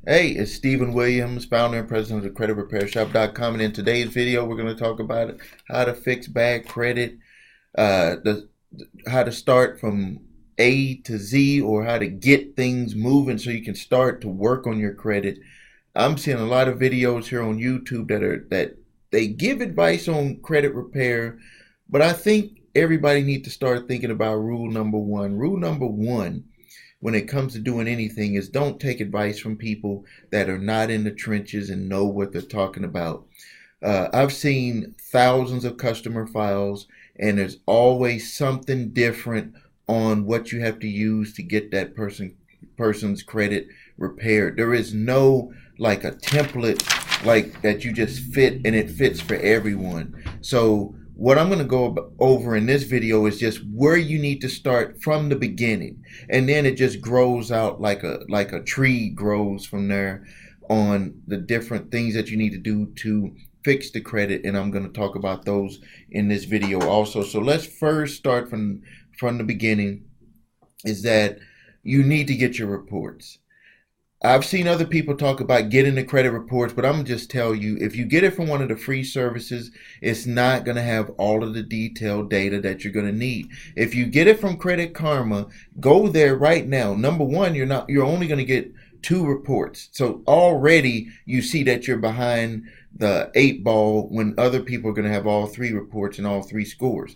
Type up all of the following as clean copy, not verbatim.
Hey, it's Stephen Williams, founder and president of CreditRepairShop.com, and in today's video, we're going to talk about how to fix bad credit, the how to start from A to Z, or how to get things moving so you can start to work on your credit. I'm seeing a lot of videos here on YouTube that they give advice on credit repair, but I think everybody needs to start thinking about rule number one. Rule number one when it comes to doing anything is don't take advice from people that are not in the trenches and know what they're talking about. I've seen thousands of customer files, and there's always something different on what you have to use to get that person's credit repaired. There is no like a template like that you just fit and it fits for everyone. So what I'm going to go over in this video is just where you need to start from the beginning, and then it just grows out like a tree grows from there on the different things that you need to do to fix the credit, and I'm going to talk about those in this video also. So let's first start from the beginning, is that you need to get your reports. I've seen other people talk about getting the credit reports, but I'm gonna just tell you, if you get it from one of the free services, it's not gonna have all of the detailed data that you're gonna need. If you get it from Credit Karma, go there right now. Number one, you're only gonna get 2 reports. So already you see that you're behind the 8 ball when other people are gonna have all 3 reports and all 3 scores.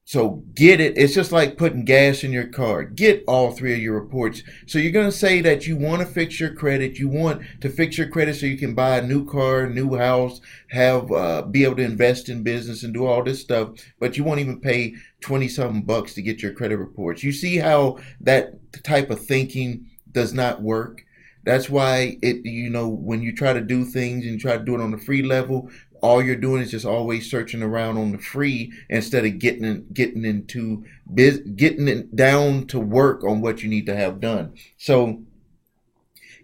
So get it. It's just like putting gas in your car. Get all 3 of your reports. So you're going to say that you want to fix your credit. You want to fix your credit so you can buy a new car, new house, have be able to invest in business and do all this stuff. But you won't even pay 20 something bucks to get your credit reports. You see how that type of thinking does not work. That's why when you try to do things and you try to do it on the free level, all you're doing is just always searching around on the free instead of getting it down to work on what you need to have done. So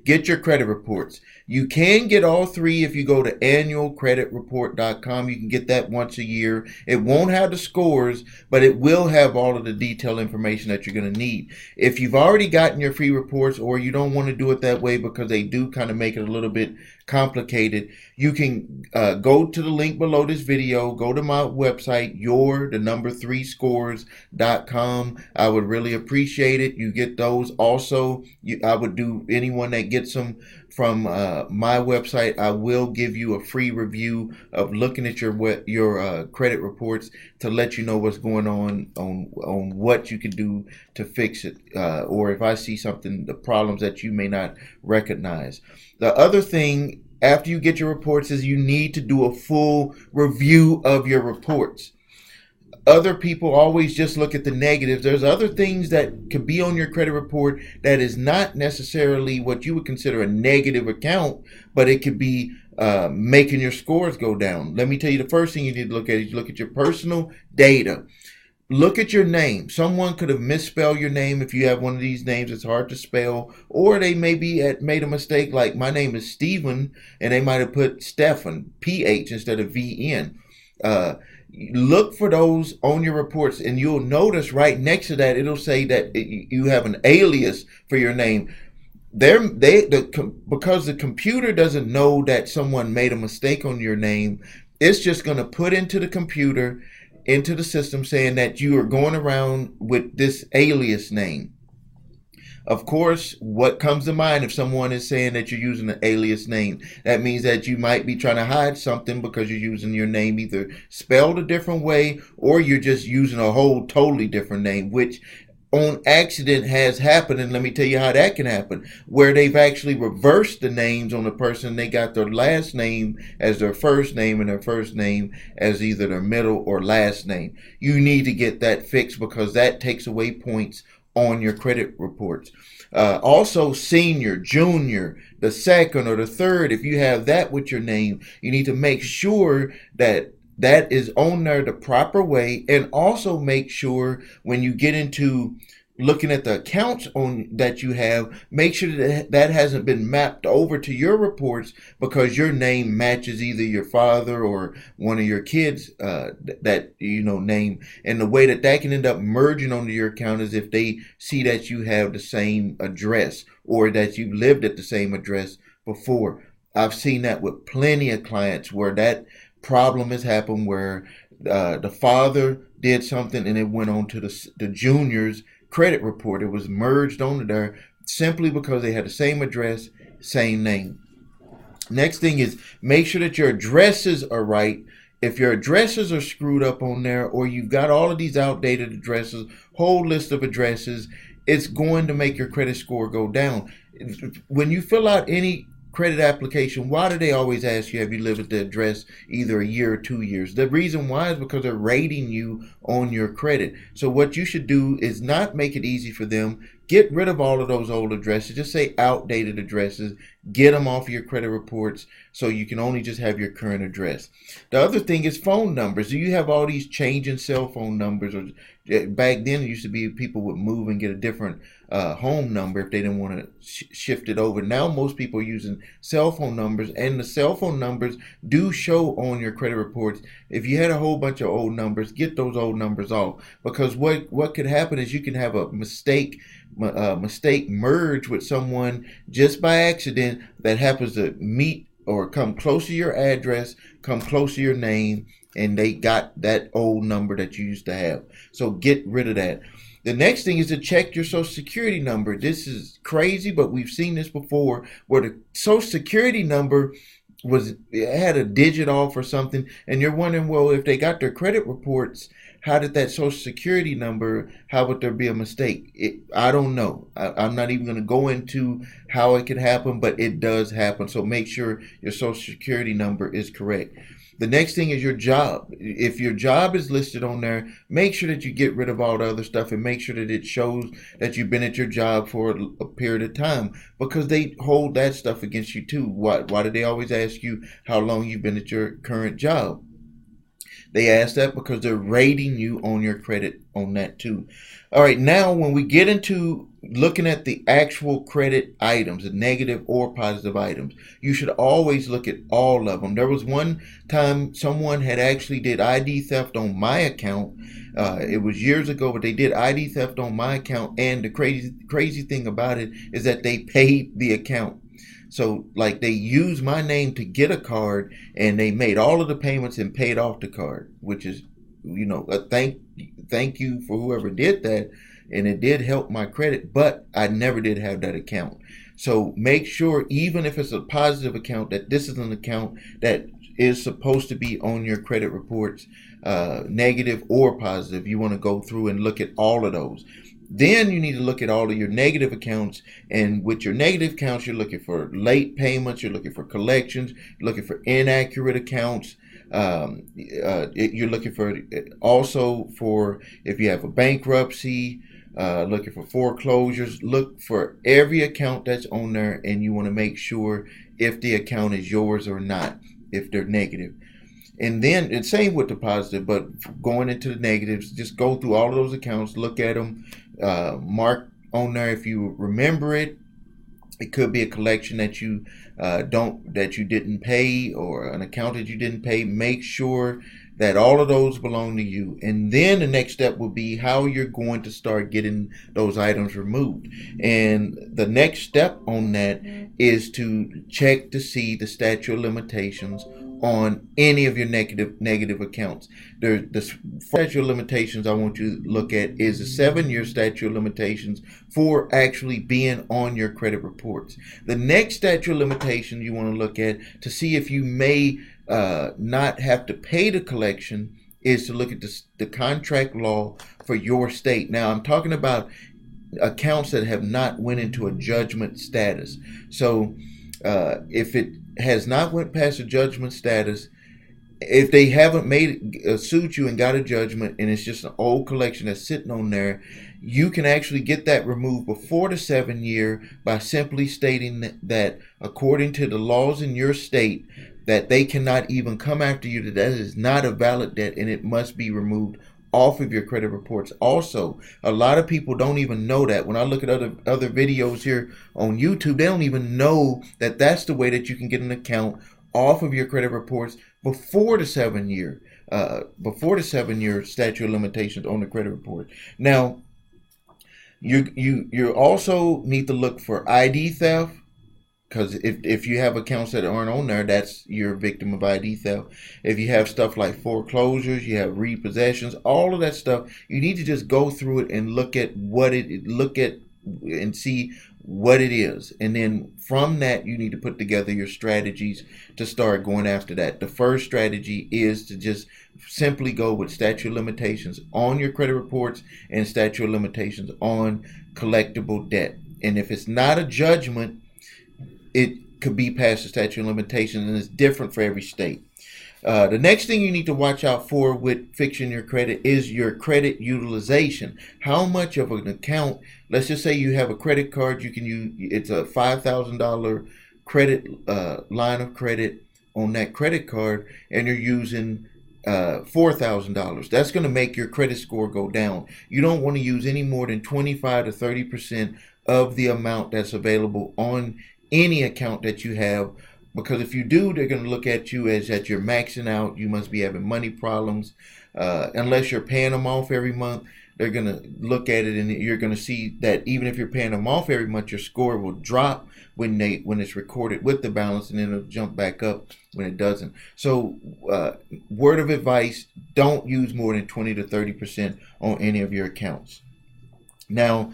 get your credit reports. You can get all 3 if you go to annualcreditreport.com. You can get that once a year. It won't have the scores, but it will have all of the detailed information that you're going to need. If you've already gotten your free reports, or you don't want to do it that way because they do kind of make it a little bit complicated, you can go to the link below this video, go to my website, your3scores.com. I would really appreciate it. You get those. Also, I would do anyone that gets them from my website, I will give you a free review of looking at your credit reports to let you know what's going on what you can do to fix it, or if I see something, the problems that you may not recognize. The other thing after you get your reports is you need to do a full review of your reports. Other people always just look at the negatives. There's other things that could be on your credit report that is not necessarily what you would consider a negative account, but it could be making your scores go down. Let me tell you, the first thing you need to look at is look at your personal data. Look at your name. Someone could have misspelled your name if you have one of these names that's hard to spell, or they maybe made a mistake, like my name is Stephen, and they might have put Stefan, PH instead of VN. Look for those on your reports, and you'll notice right next to that it'll say that you have an alias for your name. Because the computer doesn't know that someone made a mistake on your name, it's just going to put into the system saying that you are going around with this alias name. Of course, what comes to mind if someone is saying that you're using an alias name? That means that you might be trying to hide something because you're using your name either spelled a different way, or you're just using a whole totally different name, which on accident has happened. And let me tell you how that can happen, where they've actually reversed the names on the person. They got their last name as their first name and their first name as either their middle or last name. You need to get that fixed because that takes away points on your credit reports. Also, senior, junior, the second or the third, if you have that with your name, you need to make sure that that is on there the proper way. And also make sure when you get into looking at the accounts on that you have, make sure that that hasn't been mapped over to your reports because your name matches either your father or one of your kids that name. And the way that that can end up merging onto your account is if they see that you have the same address or that you lived at the same address before. I've seen that with plenty of clients where that problem has happened where the father did something and it went on to the junior's credit report. It was merged onto there simply because they had the same address, same name. Next thing is make sure that your addresses are right. If your addresses are screwed up on there or you've got all of these outdated addresses, whole list of addresses, it's going to make your credit score go down. When you fill out any credit application, why do they always ask you have you lived at the address either a year or 2 years? The reason why is because they're rating you on your credit. So what you should do is not make it easy for them. Get rid of all of those old addresses. Just say outdated addresses. Get them off of your credit reports so you can only just have your current address. The other thing is phone numbers. Do you have all these changing cell phone numbers? Or back then it used to be people would move and get a different home number if they didn't want to shift it over. Now most people are using cell phone numbers, and the cell phone numbers do show on your credit reports. If you had a whole bunch of old numbers, get those old numbers off, because what could happen is you can have a mistake merge with someone just by accident that happens to meet or come close to your address, come close to your name, and they got that old number that you used to have. So get rid of that. The next thing is to check your social security number. This is crazy, but we've seen this before where the social security number had a digit off or something, and you're wondering, well, if they got their credit reports, how did that social security number, how would there be a mistake? I don't know. I'm not even going to go into how it could happen, but it does happen. So make sure your social security number is correct. The next thing is your job. If your job is listed on there, make sure that you get rid of all the other stuff and make sure that it shows that you've been at your job for a period of time, because they hold that stuff against you too. Why do they always ask you how long you've been at your current job? They ask that because they're rating you on your credit on that too. All right, now when we get into looking at the actual credit items, the negative or positive items, you should always look at all of them. There was one time someone had actually did ID theft on my account. It was years ago, but they did ID theft on my account, and the crazy thing about it is that they paid the account. So like they used my name to get a card, and they made all of the payments and paid off the card, which is, a thank you for whoever did that. And it did help my credit, but I never did have that account. So make sure, even if it's a positive account, that this is an account that is supposed to be on your credit reports, negative or positive. You want to go through and look at all of those. Then you need to look at all of your negative accounts, and with your negative accounts, you're looking for late payments, you're looking for collections, you're looking for inaccurate accounts. You're looking for also for if you have a bankruptcy, looking for foreclosures. Look for every account that's on there, and you want to make sure if the account is yours or not, if they're negative. And then it's same with the positive, but going into the negatives, just go through all of those accounts, look at them, mark on there if you remember it. It could be a collection that you didn't pay, or an account that you didn't pay. Make sure that all of those belong to you. And then the next step will be how you're going to start getting those items removed. And the next step on that is to check to see the statute of limitations on any of your negative accounts. The statute of limitations I want you to look at is a 7-year statute of limitations for actually being on your credit reports. The next statute of limitations you want to look at to see if you may not have to pay the collection is to look at the contract law for your state. Now I'm talking about accounts that have not went into a judgment status. So if it has not went past a judgment status, if they haven't sued you and got a judgment, and it's just an old collection that's sitting on there, you can actually get that removed before the 7 year by simply stating that according to the laws in your state, that they cannot even come after you, that is not a valid debt and it must be removed off of your credit reports. Also, a lot of people don't even know that. When I look at other videos here on YouTube, they don't even know that that's the way that you can get an account off of your credit reports before the 7 year statute of limitations on the credit report. Now, you also need to look for ID theft, because if you have accounts that aren't on there, that's you're a victim of ID theft. If you have stuff like foreclosures, you have repossessions, all of that stuff, you need to just go through it and look at and see what it is. And then from that, you need to put together your strategies to start going after that. The first strategy is to just simply go with statute of limitations on your credit reports and statute of limitations on collectible debt. And if it's not a judgment, it could be past the statute of limitations, and it's different for every state. The next thing you need to watch out for with fixing your credit is your credit utilization. How much of an account, let's just say you have a credit card, you can use, it's a $5,000 credit line of credit on that credit card, and you're using $4,000. That's going to make your credit score go down. You don't want to use any more than 25 to 30% of the amount that's available on any account that you have, because if you do, they're going to look at you as that you're maxing out. You must be having money problems. Unless you're paying them off every month, they're going to look at it, and you're going to see that even if you're paying them off every month, your score will drop when it's recorded with the balance, and then it'll jump back up when it doesn't. So word of advice, don't use more than 20 to 30% on any of your accounts. Now,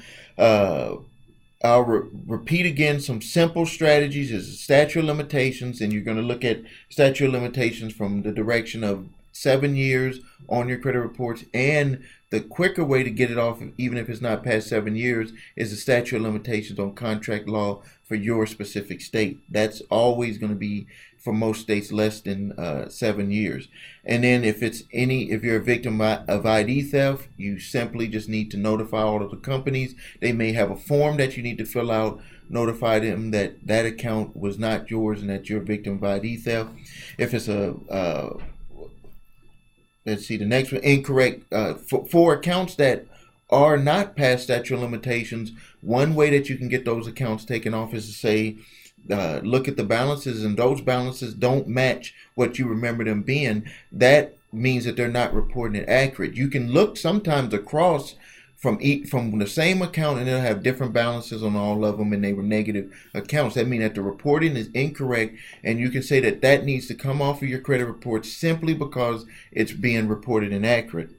I'll repeat again some simple strategies. Is statute of limitations, and you're going to look at statute of limitations from the direction of 7 years on your credit reports. And the quicker way to get it off, even if it's not past 7 years, is the statute of limitations on contract law for your specific state. That's always going to be, for most states, less than 7 years. And then if you're a victim of ID theft, you simply just need to notify all of the companies. They may have a form that you need to fill out, notify them that that account was not yours and that you're a victim of ID theft. If it's let's see, the next one, incorrect, for accounts that are not past statute of limitations, one way that you can get those accounts taken off is to say, look at the balances, and those balances don't match what you remember them being. That means that they're not reporting it accurate. You can look sometimes across from the same account, and they'll have different balances on all of them, and they were negative accounts. That means that the reporting is incorrect, and you can say that that needs to come off of your credit report simply because it's being reported inaccurate.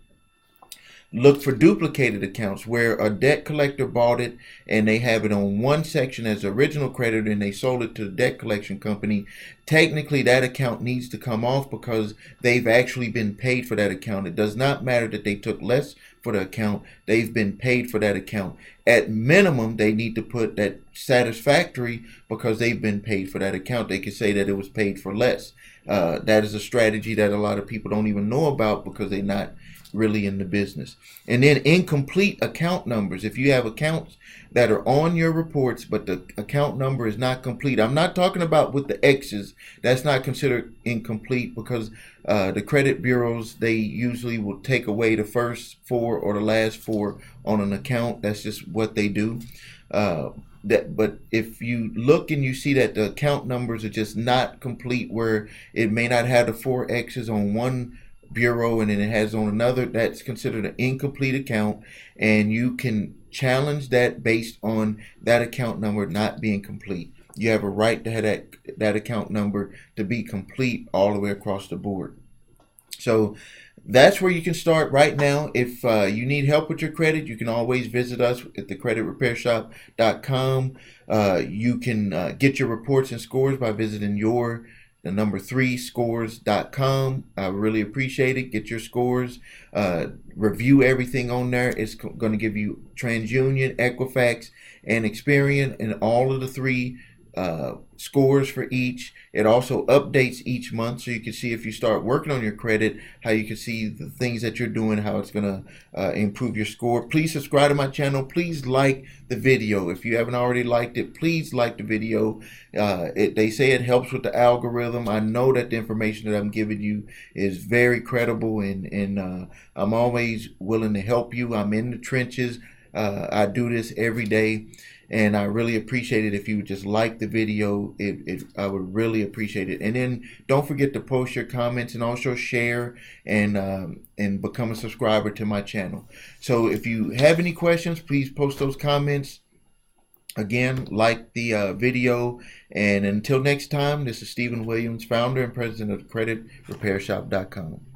Look for duplicated accounts where a debt collector bought it and they have it on one section as the original creditor, and they sold it to the debt collection company. Technically, that account needs to come off because they've actually been paid for that account. It does not matter that they took less for the account. They've been paid for that account. At minimum, they need to put that satisfactory because they've been paid for that account. They could say that it was paid for less. That is a strategy that a lot of people don't even know about because they're not really in the business. And then incomplete account numbers. If you have accounts that are on your reports but the account number is not complete, I'm not talking about with the X's. That's not considered incomplete because the credit bureaus, they usually will take away the first four or the last four on an account. That's just what they do. But if you look and you see that the account numbers are just not complete, where it may not have the four X's on one bureau and then it has on another, that's considered an incomplete account, and you can challenge that based on that account number not being complete. You have a right to have that account number to be complete all the way across the board. So that's where you can start right now. If you need help with your credit, you can always visit us at thecreditrepairshop.com. You can get your reports and scores by visiting the number 3 scores.com. I really appreciate it. Get your scores, review everything on there. It's going to give you TransUnion, Equifax, and Experian, and all of the three scores for each. It also updates each month, so you can see if you start working on your credit, how you can see the things that you're doing, how it's going to improve your score. Please subscribe to my channel. Please like the video. If you haven't already liked it, please like the video. They say it helps with the algorithm. I know that the information that I'm giving you is very credible, and I'm always willing to help you. I'm in the trenches. I do this every day, and I really appreciate it if you would just like the video. I would really appreciate it. And then don't forget to post your comments and also share and become a subscriber to my channel. So if you have any questions, please post those comments. Again, like the video. And until next time, this is Stephen Williams, founder and president of CreditRepairShop.com.